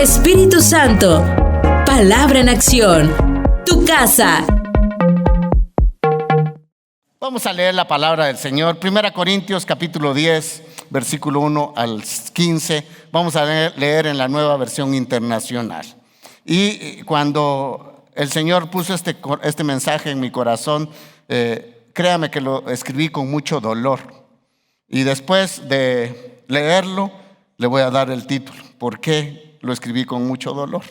Espíritu Santo, palabra en acción, tu casa. Vamos a leer la palabra del Señor. 1 Corintios capítulo 10, versículo 1 al 15. Vamos a leer en la Nueva Versión Internacional. Y cuando el Señor puso este mensaje en mi corazón, créame que lo escribí con mucho dolor. Y después de leerlo, le voy a dar el título. ¿Por qué lo escribí con mucho dolor?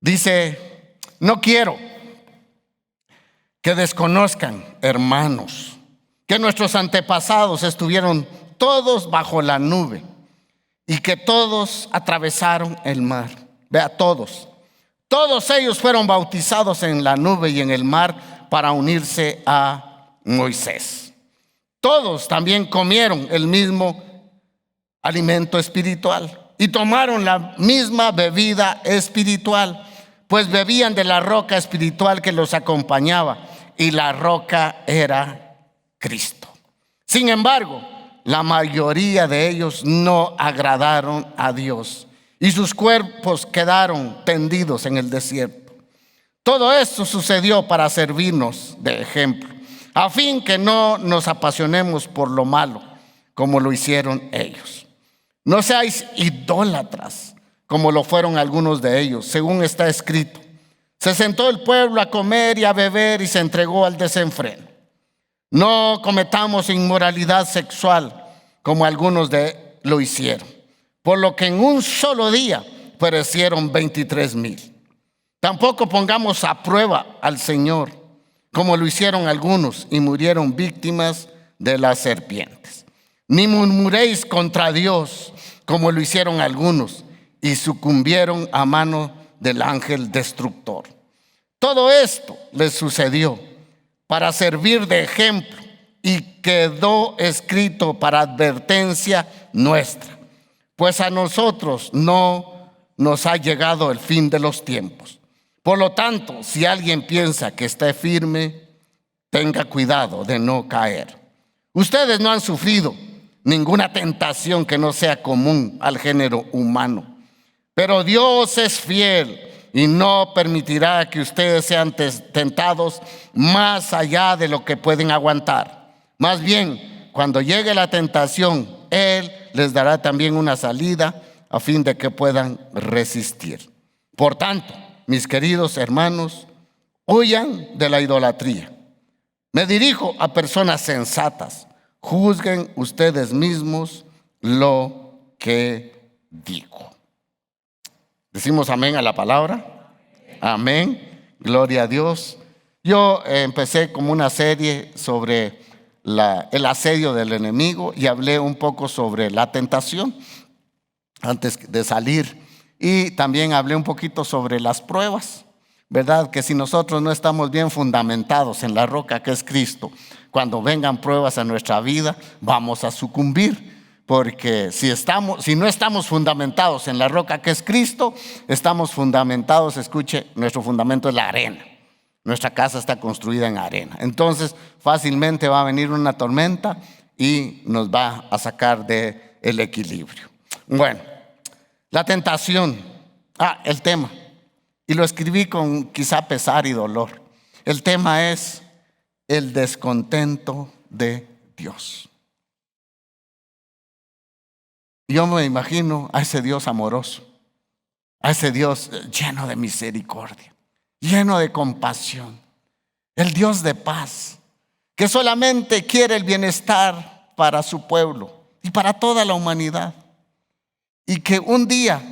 Dice: no quiero que desconozcan, hermanos, que nuestros antepasados estuvieron todos bajo la nube y que todos atravesaron el mar. Vea, todos ellos fueron bautizados en la nube y en el mar para unirse a Moisés. Todos también comieron el mismo alimento espiritual y tomaron la misma bebida espiritual, pues bebían de la roca espiritual que los acompañaba, y la roca era Cristo. Sin embargo, la mayoría de ellos no agradaron a Dios y sus cuerpos quedaron tendidos en el desierto. Todo esto sucedió para servirnos de ejemplo, a fin que no nos apasionemos por lo malo como lo hicieron ellos. No seáis idólatras como lo fueron algunos de ellos, según está escrito: se sentó el pueblo a comer y a beber y se entregó al desenfreno. No cometamos inmoralidad sexual como algunos lo hicieron, por lo que en un solo día perecieron 23,000. Tampoco pongamos a prueba al Señor como lo hicieron algunos y murieron víctimas de las serpientes. Ni murmuréis contra Dios como lo hicieron algunos y sucumbieron a mano del ángel destructor. Todo esto les sucedió para servir de ejemplo y quedó escrito para advertencia nuestra, pues a nosotros no nos ha llegado el fin de los tiempos. Por lo tanto, si alguien piensa que está firme, tenga cuidado de no caer. Ustedes no han sufrido ninguna tentación que no sea común al género humano, pero Dios es fiel y no permitirá que ustedes sean tentados más allá de lo que pueden aguantar. Más bien, cuando llegue la tentación, Él les dará también una salida a fin de que puedan resistir. Por tanto, mis queridos hermanos, huyan de la idolatría. Me dirijo a personas sensatas. Juzguen ustedes mismos lo que digo. ¿Decimos amén a la palabra? Amén. Gloria a Dios. Yo empecé como una serie sobre el asedio del enemigo y hablé un poco sobre la tentación antes de salir. Y también hablé un poquito sobre las pruebas, ¿verdad? Que si nosotros no estamos bien fundamentados en la roca que es Cristo, cuando vengan pruebas a nuestra vida, vamos a sucumbir. Porque si no estamos fundamentados en la roca que es Cristo, estamos fundamentados, escuche, nuestro fundamento es la arena. Nuestra casa está construida en arena. Entonces, fácilmente va a venir una tormenta y nos va a sacar del equilibrio. Bueno, la tentación. El tema. Y lo escribí con quizá pesar y dolor. El tema es el descontento de Dios. Yo me imagino a ese Dios amoroso, a ese Dios lleno de misericordia, lleno de compasión, el Dios de paz, que solamente quiere el bienestar para su pueblo y para toda la humanidad. Y que un día,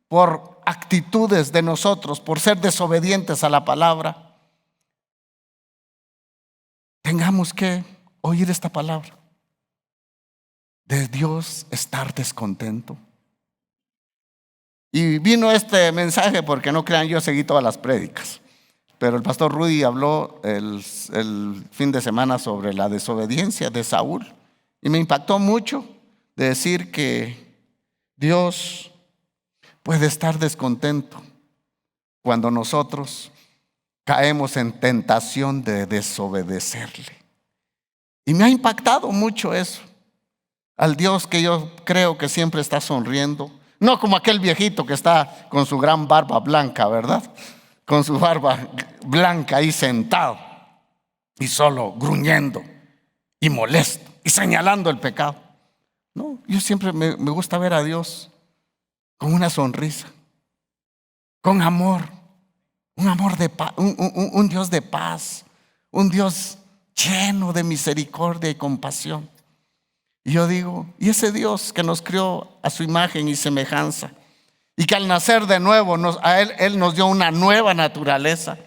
por actitudes de nosotros, por ser desobedientes a la palabra, tengamos que oír esta palabra. De Dios estar descontento. Y vino este mensaje porque no crean, yo seguí todas las prédicas, pero el pastor Rudy habló el fin de semana sobre la desobediencia de Saúl y me impactó mucho de decir que Dios puede estar descontento cuando nosotros caemos en tentación de desobedecerle. Y me ha impactado mucho eso. Al Dios que yo creo que siempre está sonriendo, No como aquel viejito que está con su gran barba blanca, ¿verdad? Con su barba blanca ahí sentado y solo gruñendo y molesto y señalando el pecado. No, yo siempre me gusta ver a Dios con una sonrisa, con amor, un amor de paz, un Dios de paz, un Dios lleno de misericordia y compasión. Y yo digo, y ese Dios que nos crió a su imagen y semejanza, y que al nacer de nuevo Él nos dio una nueva naturaleza,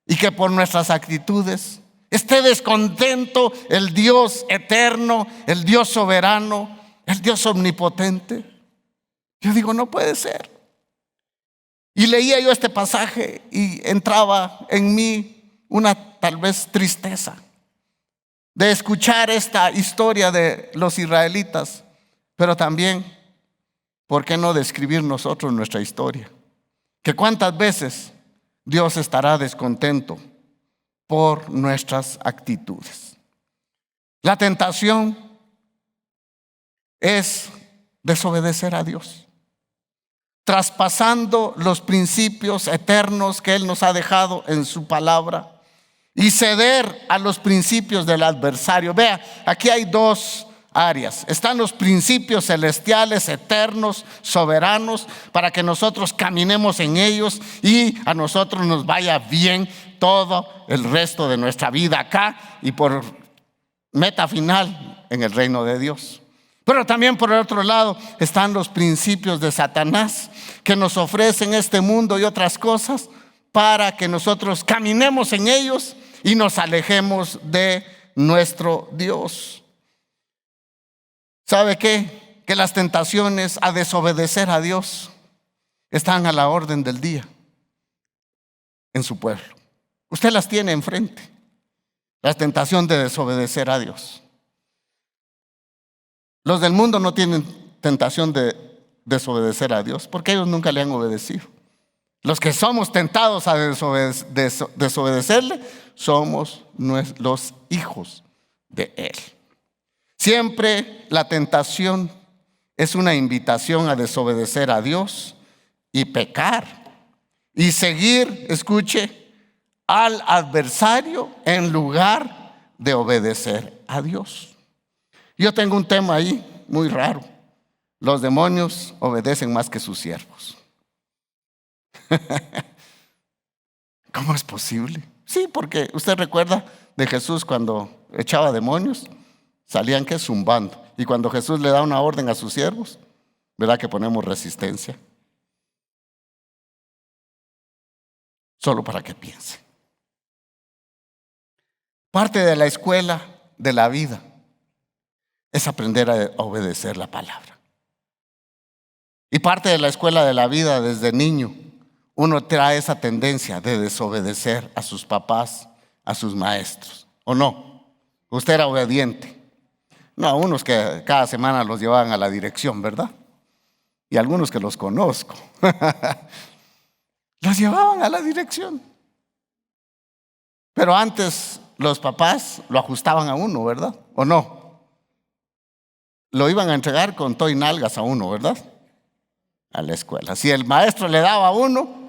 y que por nuestras actitudes esté descontento el Dios eterno, el Dios soberano, el Dios omnipotente. Yo digo, no puede ser. Y leía yo este pasaje y entraba en mí una tal vez tristeza de escuchar esta historia de los israelitas, pero también, ¿por qué no describir nosotros nuestra historia? Que cuántas veces Dios estará descontento por nuestras actitudes. La tentación es desobedecer a Dios, traspasando los principios eternos que Él nos ha dejado en su palabra y ceder a los principios del adversario. Vea, aquí hay dos áreas. Están los principios celestiales, eternos, soberanos, para que nosotros caminemos en ellos y a nosotros nos vaya bien todo el resto de nuestra vida acá y por meta final en el reino de Dios. Pero también por el otro lado están los principios de Satanás, que nos ofrecen este mundo y otras cosas para que nosotros caminemos en ellos y nos alejemos de nuestro Dios. ¿Sabe qué? Que las tentaciones a desobedecer a Dios están a la orden del día en su pueblo. Usted las tiene enfrente, la tentación de desobedecer a Dios. Los del mundo no tienen tentación de desobedecer a Dios porque ellos nunca le han obedecido. Los que somos tentados a desobedecerle somos los hijos de Él. Siempre la tentación es una invitación a desobedecer a Dios y pecar y seguir, escuche, al adversario en lugar de obedecer a Dios. Yo tengo un tema ahí muy raro. Los demonios obedecen más que sus siervos. ¿Cómo es posible? Sí, porque usted recuerda de Jesús cuando echaba demonios, salían que zumbando. Y cuando Jesús le da una orden a sus siervos, ¿verdad que ponemos resistencia? Solo para que piense. Parte de la escuela de la vida es aprender a obedecer la palabra. Y parte de la escuela de la vida desde niño, uno trae esa tendencia de desobedecer a sus papás, a sus maestros. ¿O no? Usted era obediente. No, a unos que cada semana los llevaban a la dirección, ¿verdad? Y algunos que los conozco. Los llevaban a la dirección. Pero antes los papás lo ajustaban a uno, ¿verdad? ¿O no? Lo iban a entregar con todo y nalgas a uno, ¿verdad? A la escuela. Si el maestro le daba a uno,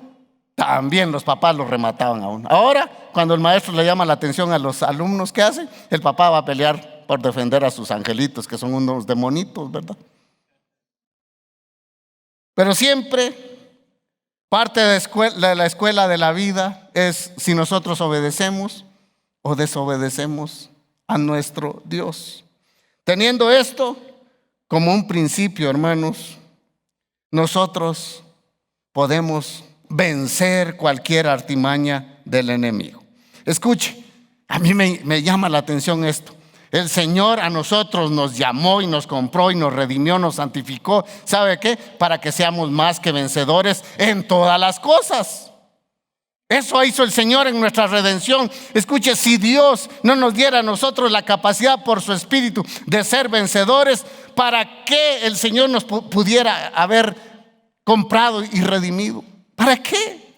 también los papás lo remataban a uno. Ahora, cuando el maestro le llama la atención a los alumnos, ¿qué hace? El papá va a pelear por defender a sus angelitos, que son unos demonitos, ¿verdad? Pero siempre parte de la escuela de la vida es si nosotros obedecemos o desobedecemos a nuestro Dios. Teniendo esto como un principio, hermanos, nosotros podemos vencer cualquier artimaña del enemigo. Escuche, a mí me llama la atención esto. El Señor a nosotros nos llamó y nos compró y nos redimió, nos santificó. ¿Sabe qué? Para que seamos más que vencedores en todas las cosas. Eso hizo el Señor en nuestra redención. Escuche, si Dios no nos diera a nosotros la capacidad por su Espíritu de ser vencedores, ¿para qué el Señor nos pudiera haber comprado y redimido? ¿Para qué?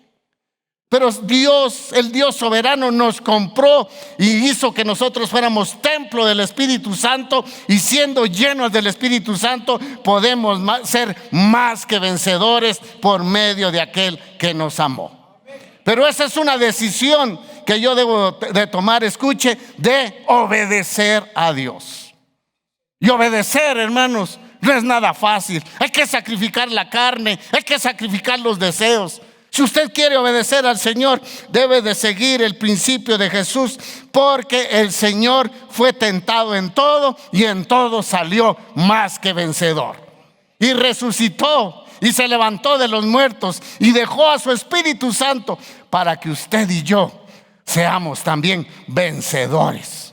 Pero Dios, el Dios soberano, nos compró y hizo que nosotros fuéramos templo del Espíritu Santo, y siendo llenos del Espíritu Santo podemos ser más que vencedores por medio de aquel que nos amó. Pero esa es una decisión que yo debo de tomar, escuche, de obedecer a Dios. Y obedecer, hermanos, no es nada fácil. Hay que sacrificar la carne, hay que sacrificar los deseos. Si usted quiere obedecer al Señor, debe de seguir el principio de Jesús, porque el Señor fue tentado en todo y en todo salió más que vencedor. Y resucitó y se levantó de los muertos y dejó a su Espíritu Santo para que usted y yo seamos también vencedores.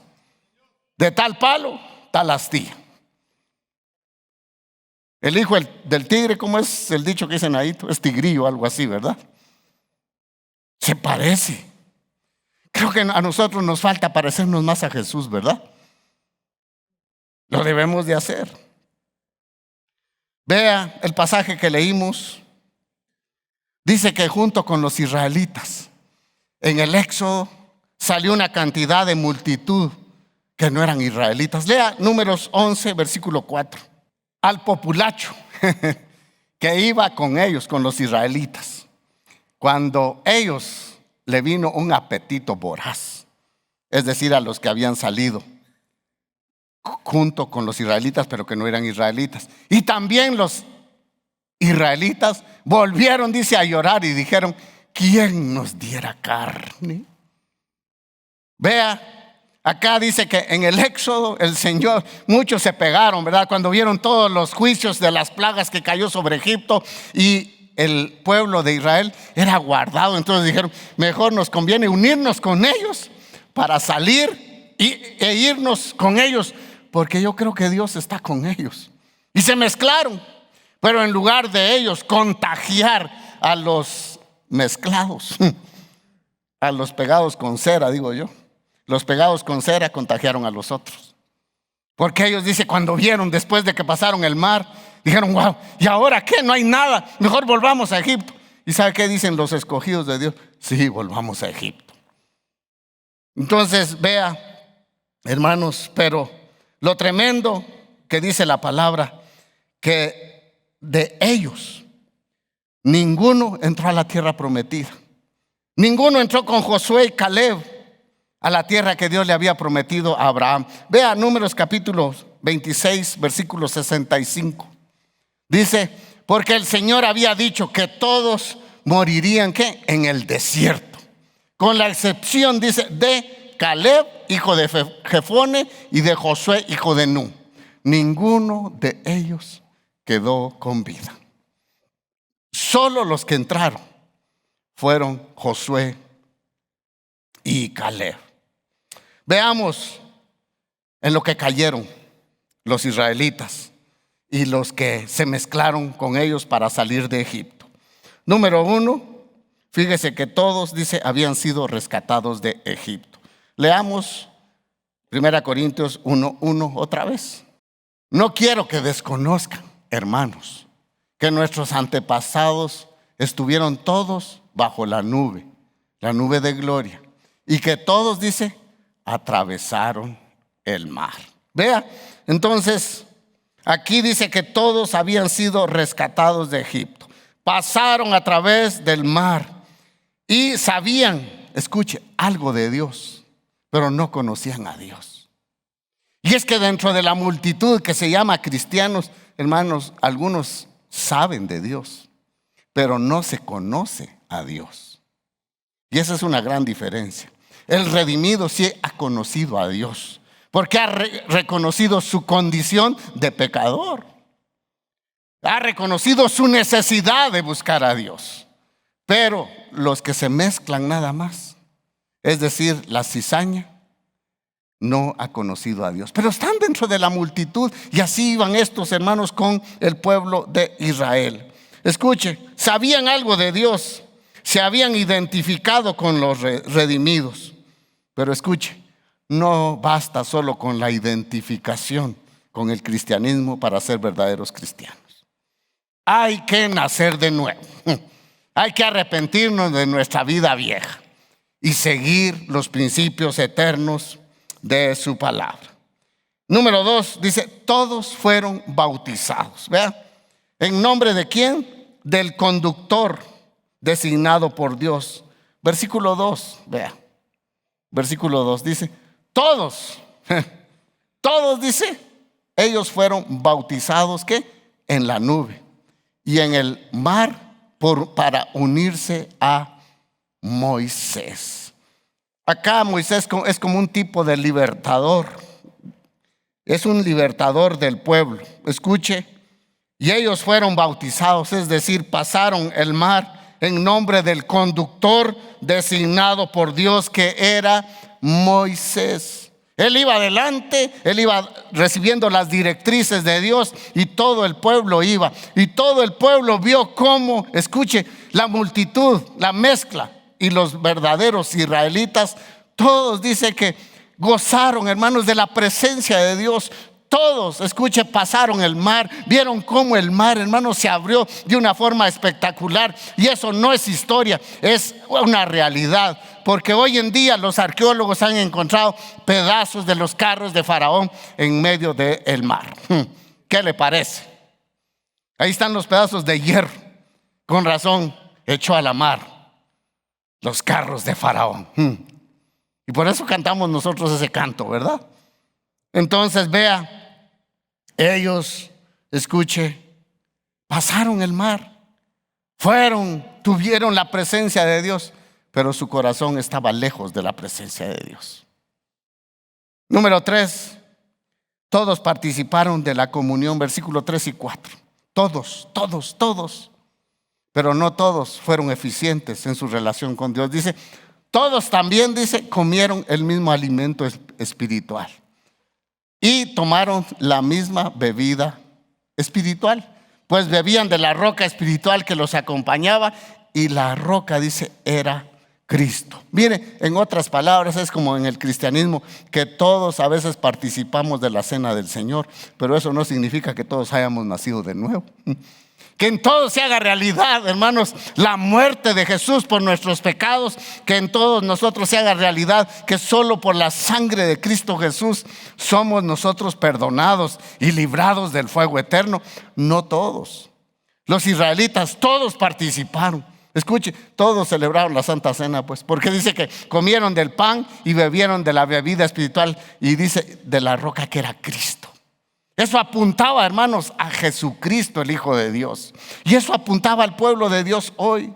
De tal palo, tal astilla. El hijo del tigre, ¿cómo es el dicho que dicen ahí? Es tigrillo, algo así, ¿verdad? Se parece. Creo que a nosotros nos falta parecernos más a Jesús, ¿verdad? Lo debemos de hacer. Vea el pasaje que leímos. Dice que junto con los israelitas, en el Éxodo, salió una cantidad de multitud que no eran israelitas. Lea Números 11, versículo 4. Al populacho que iba con ellos, con los israelitas, cuando ellos le vino un apetito voraz, es decir, a los que habían salido junto con los israelitas, pero que no eran israelitas. Y también los israelitas volvieron, dice, a llorar y dijeron: ¿quién nos diera carne? Vea, acá dice que en el Éxodo el Señor, muchos se pegaron, ¿verdad? Cuando vieron todos los juicios de las plagas que cayó sobre Egipto, y el pueblo de Israel era guardado. Entonces dijeron: mejor nos conviene unirnos con ellos para salir e irnos con ellos, porque yo creo que Dios está con ellos. Y se mezclaron, pero en lugar de ellos contagiar a los mezclados, a los pegados con cera, digo yo, los pegados con cera contagiaron a los otros. Porque ellos, dice, cuando vieron, después de que pasaron el mar, dijeron: wow, ¿y ahora qué? No hay nada, mejor volvamos a Egipto. ¿Y sabe qué dicen los escogidos de Dios? Sí, volvamos a Egipto. Entonces, vea, hermanos, pero lo tremendo que dice la palabra, que de ellos ninguno entró a la tierra prometida. Ninguno entró con Josué y Caleb a la tierra que Dios le había prometido a Abraham. Vea Números capítulo 26, versículo 65. Dice: porque el Señor había dicho que todos morirían, ¿qué? En el desierto, con la excepción, dice, de Caleb, hijo de Jefone, y de Josué, hijo de Nun. Ninguno de ellos quedó con vida. Solo los que entraron fueron Josué y Caleb. Veamos en lo que cayeron los israelitas y los que se mezclaron con ellos para salir de Egipto. Número 1, fíjese que todos, dice, habían sido rescatados de Egipto. Leamos 1 Corintios 1:1 otra vez. No quiero que desconozcan, hermanos, que nuestros antepasados estuvieron todos bajo la nube de gloria, y que todos, dice, atravesaron el mar. Vea, entonces, aquí dice que todos habían sido rescatados de Egipto. Pasaron a través del mar y sabían, escuche, algo de Dios, pero no conocían a Dios. Y es que dentro de la multitud que se llama cristianos, hermanos, algunos saben de Dios, pero no se conoce a Dios. Y esa es una gran diferencia. El redimido sí ha conocido a Dios, porque ha reconocido su condición de pecador. Ha reconocido su necesidad de buscar a Dios. Pero los que se mezclan nada más, es decir, la cizaña, no ha conocido a Dios. Pero están dentro de la multitud, y así iban estos hermanos con el pueblo de Israel. Escuche, sabían algo de Dios, se habían identificado con los redimidos. Pero escuche, no basta solo con la identificación con el cristianismo para ser verdaderos cristianos. Hay que nacer de nuevo. Hay que arrepentirnos de nuestra vida vieja y seguir los principios eternos de su palabra. Número 2, dice, todos fueron bautizados. Vea, ¿en nombre de quién? Del conductor designado por Dios. Versículo 2, vea. Versículo 2 dice, todos dice, ellos fueron bautizados, ¿qué? En la nube y en el mar para unirse a Moisés. Acá Moisés es como un tipo de libertador. Es un libertador del pueblo. Escuche, y ellos fueron bautizados, es decir, pasaron el mar en nombre del conductor designado por Dios, que era Moisés. Él iba adelante, él iba recibiendo las directrices de Dios y todo el pueblo iba. Y todo el pueblo vio cómo, escuche, la multitud, la mezcla y los verdaderos israelitas, todos dice que gozaron, hermanos, de la presencia de Dios. Todos, escuche, pasaron el mar, vieron cómo el mar, hermanos, se abrió de una forma espectacular. Y eso no es historia, es una realidad. Porque hoy en día los arqueólogos han encontrado pedazos de los carros de Faraón en medio del mar. ¿Qué le parece? Ahí están los pedazos de hierro. Con razón, echó a la mar los carros de Faraón. Y por eso cantamos nosotros ese canto, ¿verdad? Entonces vea, ellos, escuche, pasaron el mar, tuvieron la presencia de Dios, pero su corazón estaba lejos de la presencia de Dios. Número 3, todos participaron de la comunión, versículo 3 y 4. Todos, pero no todos fueron eficientes en su relación con Dios. Dice, todos también, dice, comieron el mismo alimento espiritual y tomaron la misma bebida espiritual, pues bebían de la roca espiritual que los acompañaba, y la roca, dice, era Cristo. Mire, en otras palabras, es como en el cristianismo, que todos a veces participamos de la cena del Señor, pero eso no significa que todos hayamos nacido de nuevo. Que en todos se haga realidad, hermanos, la muerte de Jesús por nuestros pecados. Que en todos nosotros se haga realidad que solo por la sangre de Cristo Jesús somos nosotros perdonados y librados del fuego eterno. No todos. Los israelitas, todos participaron. Escuche, todos celebraron la Santa Cena, pues, porque dice que comieron del pan y bebieron de la bebida espiritual, y dice de la roca que era Cristo. Eso apuntaba, hermanos, a Jesucristo, el Hijo de Dios. Y eso apuntaba al pueblo de Dios hoy.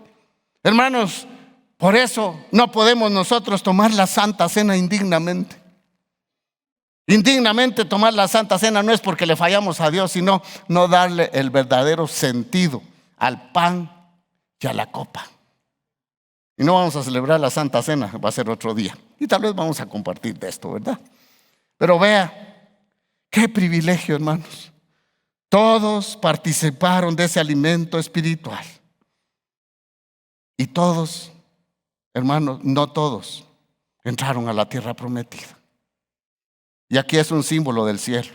Hermanos, por eso no podemos nosotros tomar la Santa Cena indignamente. Indignamente tomar la Santa Cena no es porque le fallamos a Dios, sino no darle el verdadero sentido al pan y a la copa. Y no vamos a celebrar la Santa Cena, va a ser otro día. Y tal vez vamos a compartir de esto, ¿verdad? Pero vea, qué privilegio, hermanos. Todos participaron de ese alimento espiritual. Y todos, hermanos, no todos entraron a la tierra prometida. Y aquí es un símbolo del cielo.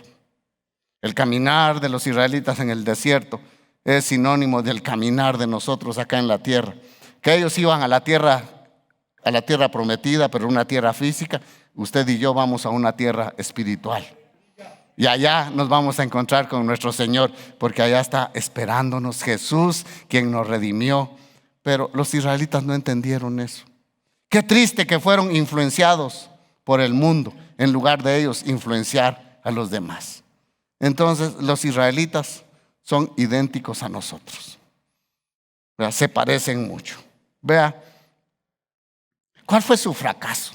El caminar de los israelitas en el desierto es sinónimo del caminar de nosotros acá en la tierra. Que ellos iban a la tierra prometida, pero una tierra física. Usted y yo vamos a una tierra espiritual. Y allá nos vamos a encontrar con nuestro Señor, porque allá está esperándonos Jesús, quien nos redimió. Pero los israelitas no entendieron eso. Qué triste que fueron influenciados por el mundo, en lugar de ellos influenciar a los demás. Entonces los israelitas son idénticos a nosotros. ¿Verdad? Se parecen mucho. Vea, ¿cuál fue su fracaso?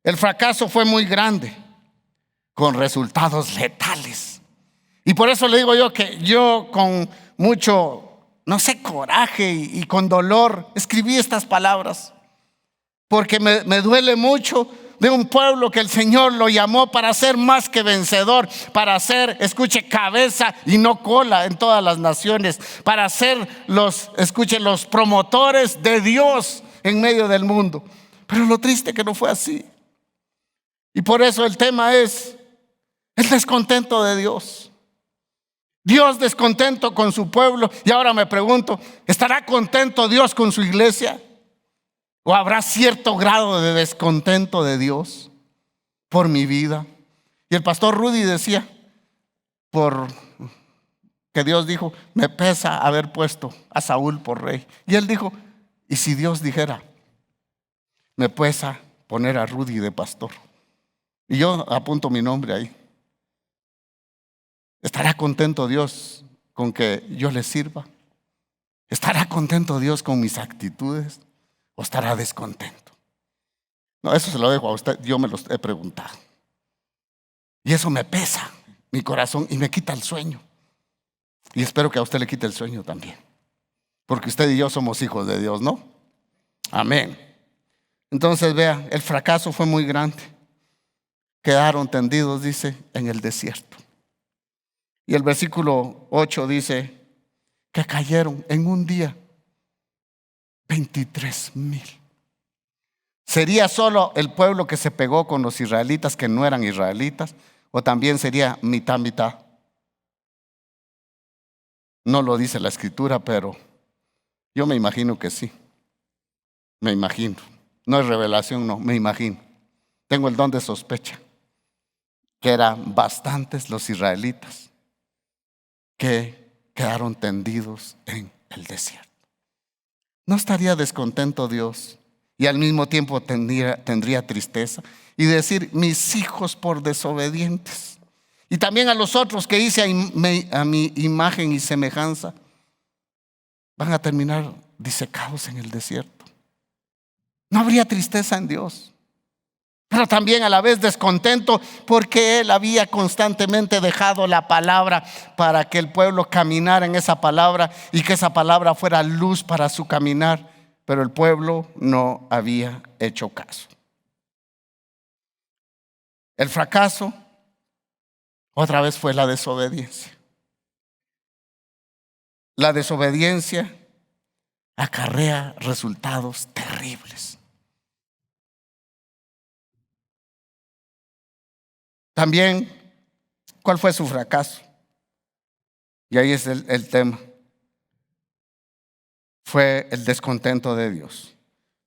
El fracaso fue muy grande, con resultados letales. Y por eso le digo yo que yo con mucho, coraje y con dolor escribí estas palabras, porque me duele mucho de un pueblo que el Señor lo llamó para ser más que vencedor, para ser, escuche, cabeza y no cola en todas las naciones, para ser los promotores de Dios en medio del mundo. Pero lo triste que no fue así. Y por eso el tema es el descontento de Dios. Dios descontento con su pueblo. Y ahora me pregunto, ¿estará contento Dios con su iglesia? ¿O habrá cierto grado de descontento de Dios por mi vida? Y el pastor Rudy decía, por que Dios dijo, me pesa haber puesto a Saúl por rey. Y él dijo, ¿y si Dios dijera, me pesa poner a Rudy de pastor? Y yo apunto mi nombre ahí. ¿Estará contento Dios con que yo le sirva? ¿Estará contento Dios con mis actitudes? ¿O estará descontento? No, eso se lo dejo a usted. Yo me lo he preguntado. Y eso me pesa mi corazón y me quita el sueño. Y espero que a usted le quite el sueño también. Porque usted y yo somos hijos de Dios, ¿no? Amén. Entonces vea, el fracaso fue muy grande. Quedaron tendidos, dice, en el desierto. Y el versículo 8 dice que cayeron en un día 23,000. ¿Sería solo el pueblo que se pegó con los israelitas que no eran israelitas? ¿O también sería mitad, mitad? No lo dice la escritura, pero yo me imagino que sí. Me imagino. No es revelación, no, me imagino. Tengo el don de sospecha que eran bastantes los israelitas que quedaron tendidos en el desierto. ¿No estaría descontento Dios? Y al mismo tiempo tendría tristeza y decir, mis hijos por desobedientes. Y también a los otros que hice a mi imagen y semejanza, van a terminar disecados en el desierto. No habría tristeza en Dios, pero también a la vez descontento porque Él había constantemente dejado la palabra para que el pueblo caminara en esa palabra y que esa palabra fuera luz para su caminar. Pero el pueblo no había hecho caso. El fracaso otra vez fue la desobediencia. La desobediencia acarrea resultados terribles. También, ¿cuál fue su fracaso? Y ahí es el tema. Fue el descontento de Dios.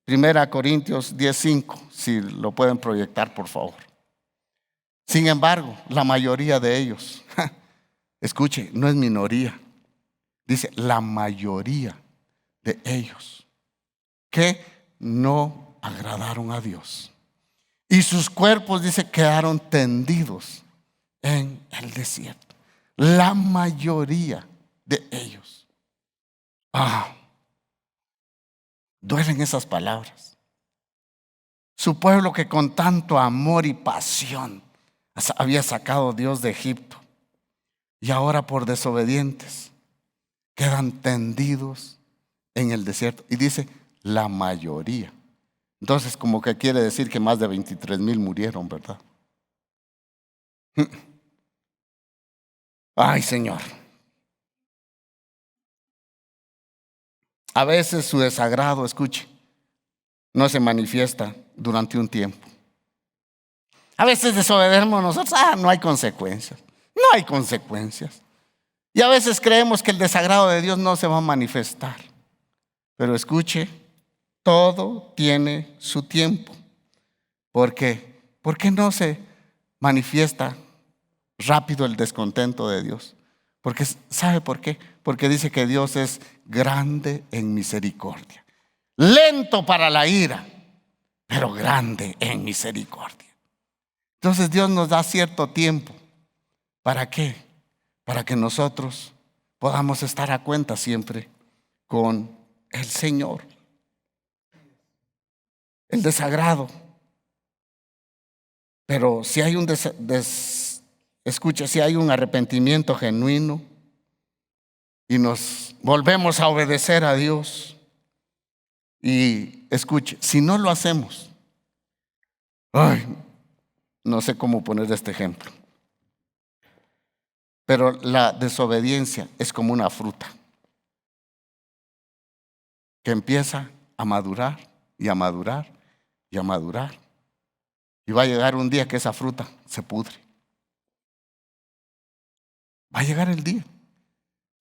1 Corintios 10:5, si lo pueden proyectar, por favor. Sin embargo, la mayoría de ellos, escuche, no es minoría, dice la mayoría de ellos, que no agradaron a Dios. Y sus cuerpos, dice, quedaron tendidos en el desierto. La mayoría de ellos. Duelen esas palabras. Su pueblo que con tanto amor y pasión había sacado Dios de Egipto, y ahora por desobedientes quedan tendidos en el desierto. Y dice la mayoría. Entonces como que quiere decir que más de 23,000 murieron, ¿verdad? Ay, Señor. A veces su desagrado, escuche, no se manifiesta durante un tiempo. A veces desobedecemos nosotros, no hay consecuencias. No hay consecuencias. Y a veces creemos que el desagrado de Dios no se va a manifestar. Pero escuche, todo tiene su tiempo. ¿Por qué? ¿Por qué no se manifiesta rápido el descontento de Dios? Porque, ¿sabe por qué? Porque dice que Dios es grande en misericordia, lento para la ira, pero grande en misericordia. Entonces Dios nos da cierto tiempo. ¿Para qué? Para que nosotros podamos estar a cuenta siempre con el Señor. El desagrado. Pero si hay escucha, si hay un arrepentimiento genuino y nos volvemos a obedecer a Dios, y escuche, si no lo hacemos, no sé cómo poner este ejemplo, pero la desobediencia es como una fruta que empieza a madurar y a madurar y a madurar, y va a llegar un día que esa fruta se pudre. Va a llegar el día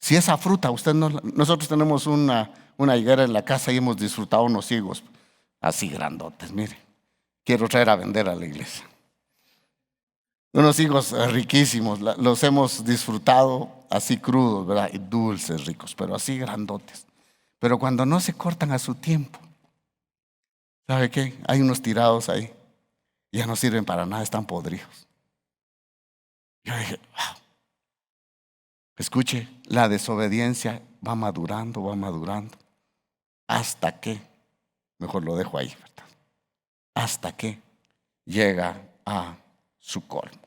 Si esa fruta, nosotros tenemos una higuera en la casa y hemos disfrutado unos higos así grandotes, mire. Quiero traer a vender a la iglesia. Unos higos riquísimos, los hemos disfrutado así crudos, ¿verdad? Y dulces, ricos, pero así grandotes. Pero cuando no se cortan a su tiempo, ¿sabe qué? Hay unos tirados ahí, ya no sirven para nada, están podridos. Yo dije, wow. Escuche, la desobediencia va madurando, hasta que, mejor lo dejo ahí, ¿verdad? Hasta que llega a su colmo.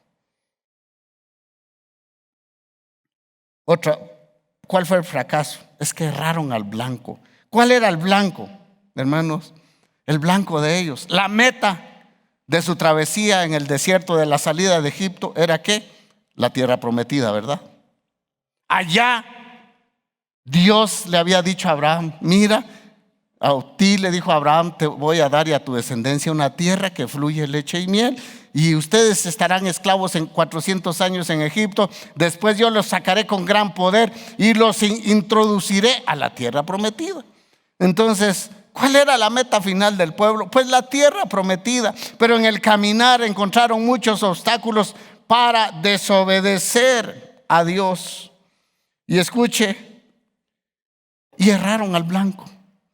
Otra, ¿cuál fue el fracaso? Es que erraron al blanco. ¿Cuál era el blanco, hermanos? El blanco de ellos. La meta de su travesía en el desierto de la salida de Egipto era ¿qué? La tierra prometida, ¿verdad? Allá Dios le había dicho a Abraham, mira, a ti le dijo a Abraham, te voy a dar y a tu descendencia una tierra que fluye leche y miel, y ustedes estarán esclavos en 400 años en Egipto. Después yo los sacaré con gran poder y los introduciré a la tierra prometida. Entonces, ¿cuál era la meta final del pueblo? Pues la tierra prometida. Pero en el caminar encontraron muchos obstáculos para desobedecer a Dios. Y escuche, y erraron al blanco,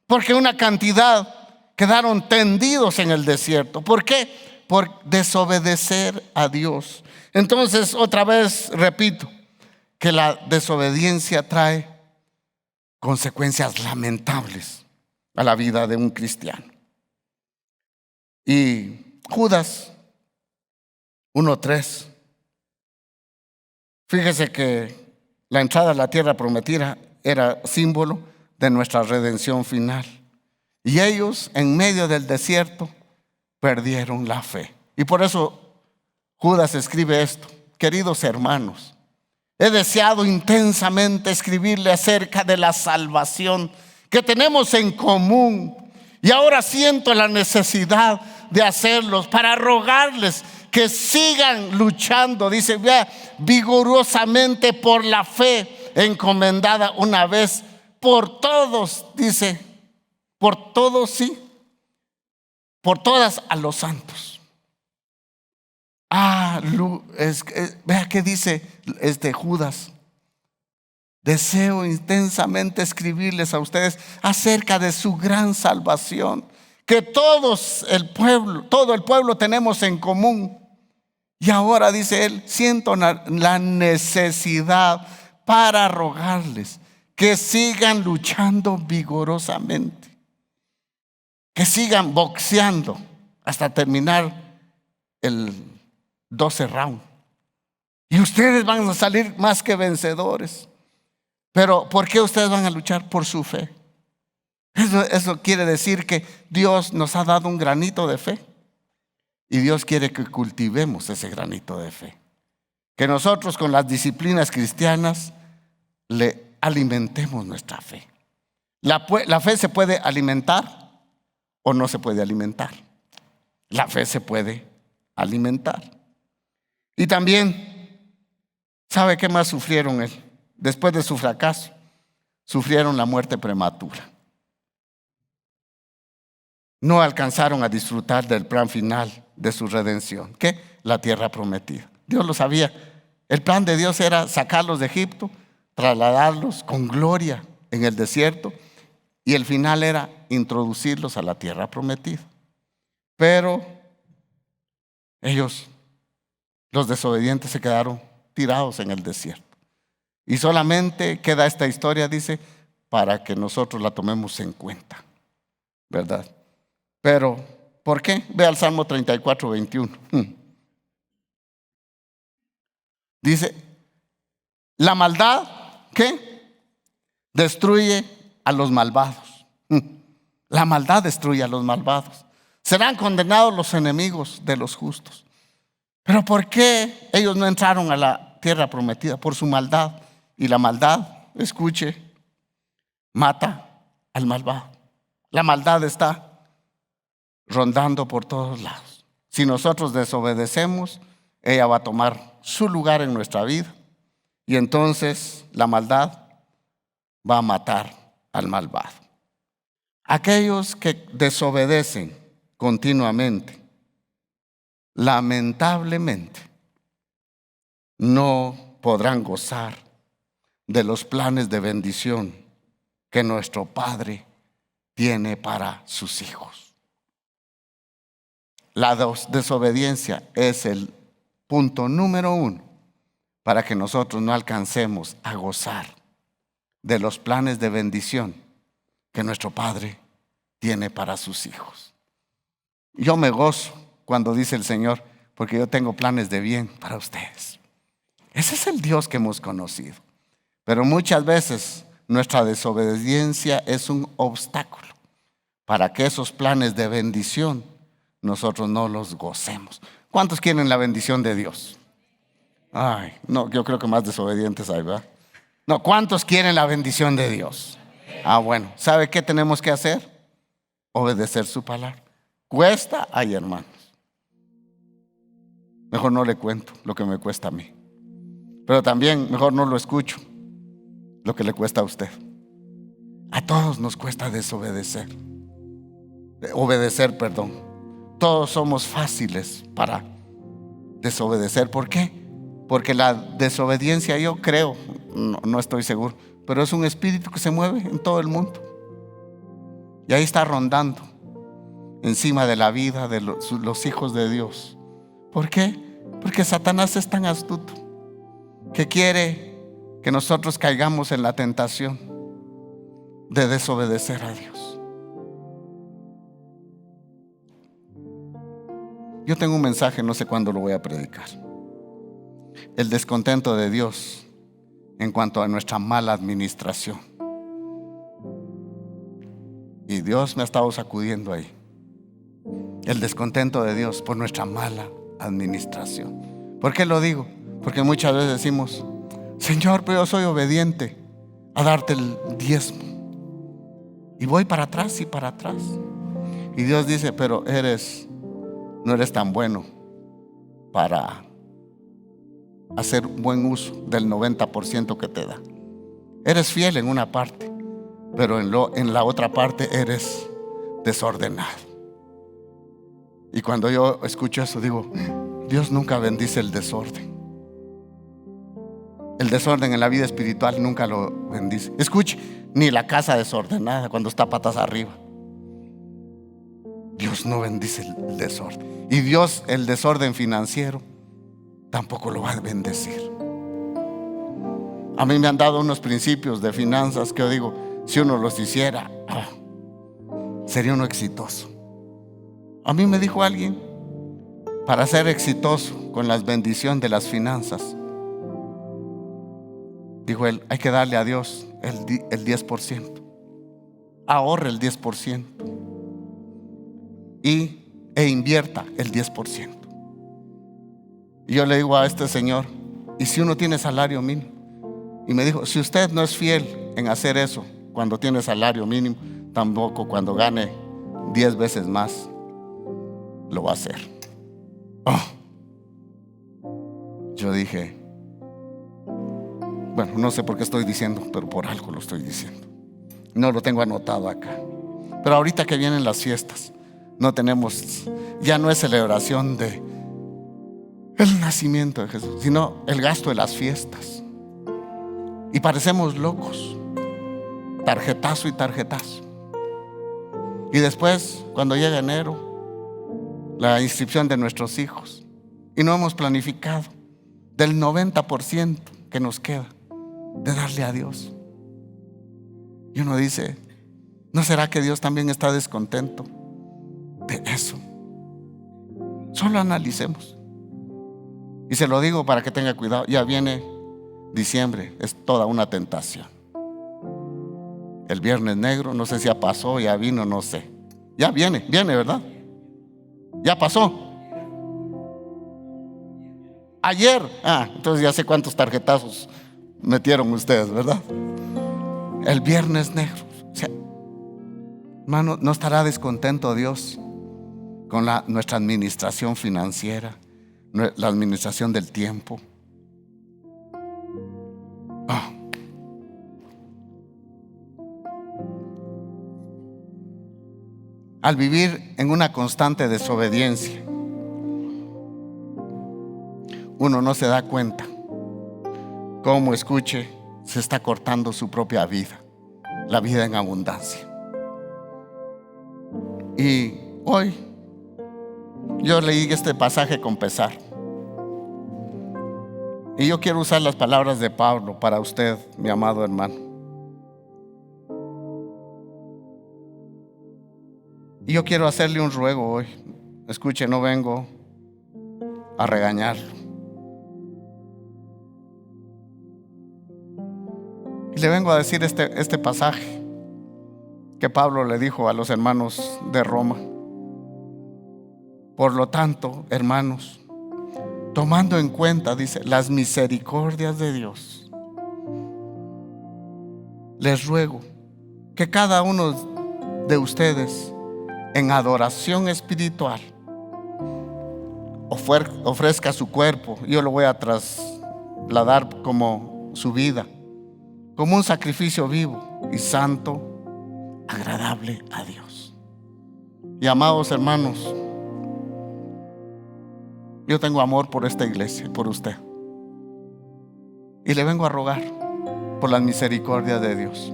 porque una cantidad quedaron tendidos en el desierto. ¿Por qué? Por desobedecer a Dios. Entonces, otra vez repito, que la desobediencia trae consecuencias lamentables a la vida de un cristiano. Y Judas 1:3, fíjese que la entrada a la tierra prometida era símbolo de nuestra redención final. Y ellos, en medio del desierto, perdieron la fe. Y por eso Judas escribe esto: queridos hermanos, he deseado intensamente escribirle acerca de la salvación que tenemos en común, y ahora siento la necesidad de hacerlos para rogarles que sigan luchando, dice, vigorosamente por la fe encomendada una vez por todos, dice, por todos, sí, por todas a los santos. Vea qué dice Judas: deseo intensamente escribirles a ustedes acerca de su gran salvación que todo el pueblo tenemos en común. Y ahora, dice él, siento la necesidad para rogarles que sigan luchando vigorosamente, que sigan boxeando hasta terminar el 12 round. Y ustedes van a salir más que vencedores. Pero ¿por qué ustedes van a luchar? Por su fe. Eso quiere decir que Dios nos ha dado un granito de fe. Y Dios quiere que cultivemos ese granito de fe. Que nosotros con las disciplinas cristianas le alimentemos nuestra fe. La fe se puede alimentar o no se puede alimentar. La fe se puede alimentar. Y también, ¿sabe qué más sufrieron él? Después de su fracaso, sufrieron la muerte prematura. No alcanzaron a disfrutar del plan final de su redención. ¿Qué? La tierra prometida. Dios lo sabía. El plan de Dios era sacarlos de Egipto, trasladarlos con gloria en el desierto, y el final era introducirlos a la tierra prometida. Pero ellos, los desobedientes, se quedaron tirados en el desierto. Y solamente queda esta historia, dice, para que nosotros la tomemos en cuenta, ¿verdad? Pero, ¿por qué? Ve al Salmo 34:21. Dice, la maldad, ¿qué? Destruye a los malvados. La maldad destruye a los malvados. Serán condenados los enemigos de los justos. Pero ¿por qué ellos no entraron a la tierra prometida? Por su maldad. Y la maldad, escuche, mata al malvado. La maldad está rondando por todos lados. Si nosotros desobedecemos, ella va a tomar su lugar en nuestra vida. Y entonces la maldad va a matar al malvado. Aquellos que desobedecen continuamente, lamentablemente, no podrán gozar de los planes de bendición que nuestro Padre tiene para sus hijos. La desobediencia es el punto número 1 para que nosotros no alcancemos a gozar de los planes de bendición que nuestro Padre tiene para sus hijos. Yo me gozo cuando dice el Señor, porque yo tengo planes de bien para ustedes. Ese es el Dios que hemos conocido. Pero muchas veces nuestra desobediencia es un obstáculo para que esos planes de bendición nosotros no los gocemos. ¿Cuántos quieren la bendición de Dios? Ay, no, yo creo que más desobedientes hay, ¿verdad? No, ¿cuántos quieren la bendición de Dios? Bueno, ¿sabe qué tenemos que hacer? Obedecer su palabra. Cuesta, ay hermanos. Mejor no le cuento lo que me cuesta a mí. Pero también mejor no lo escucho lo que le cuesta a usted. A todos nos cuesta desobedecer. Obedecer, perdón. Todos somos fáciles para desobedecer. ¿Por qué? Porque la desobediencia, yo creo, no estoy seguro, pero es un espíritu que se mueve en todo el mundo. Y ahí está rondando encima de la vida de los hijos de Dios. ¿Por qué? Porque Satanás es tan astuto que quiere que nosotros caigamos en la tentación de desobedecer a Dios. Yo tengo un mensaje, no sé cuándo lo voy a predicar. El descontento de Dios en cuanto a nuestra mala administración. Y Dios me ha estado sacudiendo ahí. El descontento de Dios por nuestra mala administración. ¿Por qué lo digo? Porque muchas veces decimos, Señor, pero yo soy obediente a darte el diezmo. Y voy para atrás y para atrás. Y Dios dice, pero no eres tan bueno para hacer buen uso del 90% que te da. Eres fiel en una parte, pero en la otra parte eres desordenado. Y cuando yo escucho eso digo, Dios nunca bendice el desorden. El desorden en la vida espiritual nunca lo bendice. Escuche, ni la casa desordenada cuando está patas arriba. Dios no bendice el desorden. Y Dios, el desorden financiero, tampoco lo va a bendecir. A mí me han dado unos principios de finanzas que yo digo, si uno los hiciera, sería uno exitoso. A mí me dijo alguien, para ser exitoso con la bendición de las finanzas, dijo él, hay que darle a Dios el 10%. Ahorre el 10% e invierta el 10%. Y yo le digo a este señor, ¿y si uno tiene salario mínimo? Y me dijo, si usted no es fiel en hacer eso cuando tiene salario mínimo, tampoco cuando gane 10 veces más lo va a hacer. Yo dije, bueno, no sé por qué estoy diciendo, pero por algo lo estoy diciendo. No lo tengo anotado acá. Pero ahorita que vienen las fiestas, ya no es celebración de el nacimiento de Jesús, sino el gasto de las fiestas. Y parecemos locos, tarjetazo y tarjetazo. Y después, cuando llega enero, la inscripción de nuestros hijos, y no hemos planificado del 90% que nos queda de darle a Dios. Y uno dice, ¿no será que Dios también está descontento de eso? Solo analicemos. Y se lo digo para que tenga cuidado. Ya viene diciembre, es toda una tentación. El Viernes Negro, no sé si ya pasó, ya vino, no sé. Ya viene, ¿verdad? Ya pasó. Ayer, entonces ya sé cuántos tarjetazos metieron ustedes, ¿verdad? El Viernes Negro. O sea, hermano, ¿no estará descontento Dios con nuestra administración financiera, la administración del tiempo? al vivir en una constante desobediencia, uno no se da cuenta cómo, escuche, se está cortando su propia vida, la vida en abundancia. Y hoy yo leí este pasaje con pesar, y yo quiero usar las palabras de Pablo para usted, mi amado hermano. Y yo quiero hacerle un ruego hoy. Escuche, no vengo a regañarlo, y le vengo a decir este pasaje que Pablo le dijo a los hermanos de Roma. Por lo tanto, hermanos, tomando en cuenta, dice, las misericordias de Dios, les ruego que cada uno de ustedes, en adoración espiritual, ofrezca su cuerpo. Yo lo voy a trasladar como su vida, como un sacrificio vivo y santo, agradable a Dios. Y amados hermanos, yo tengo amor por esta iglesia, por usted, y le vengo a rogar por las misericordias de Dios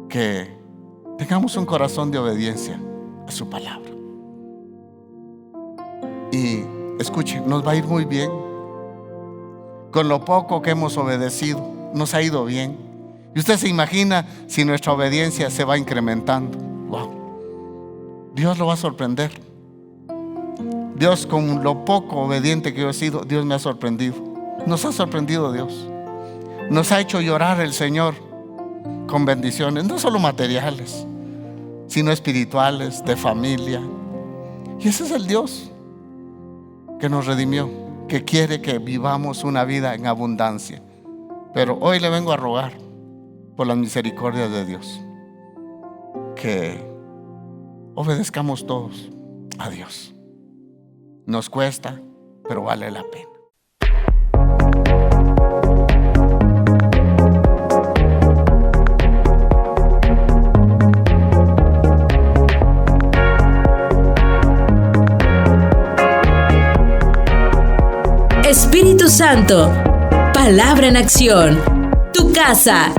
que tengamos un corazón de obediencia a su palabra. Y escuche, nos va a ir muy bien. Con lo poco que hemos obedecido, nos ha ido bien. Y usted se imagina si nuestra obediencia se va incrementando. Wow, Dios lo va a sorprender. Dios, con lo poco obediente que yo he sido, Dios me ha sorprendido. Nos ha sorprendido Dios. Nos ha hecho llorar el Señor con bendiciones, no solo materiales, sino espirituales, de familia. Y ese es el Dios que nos redimió, que quiere que vivamos una vida en abundancia. Pero hoy le vengo a rogar por las misericordias de Dios, que obedezcamos todos a Dios. Nos cuesta, pero vale la pena. Espíritu Santo, palabra en acción. Tu casa.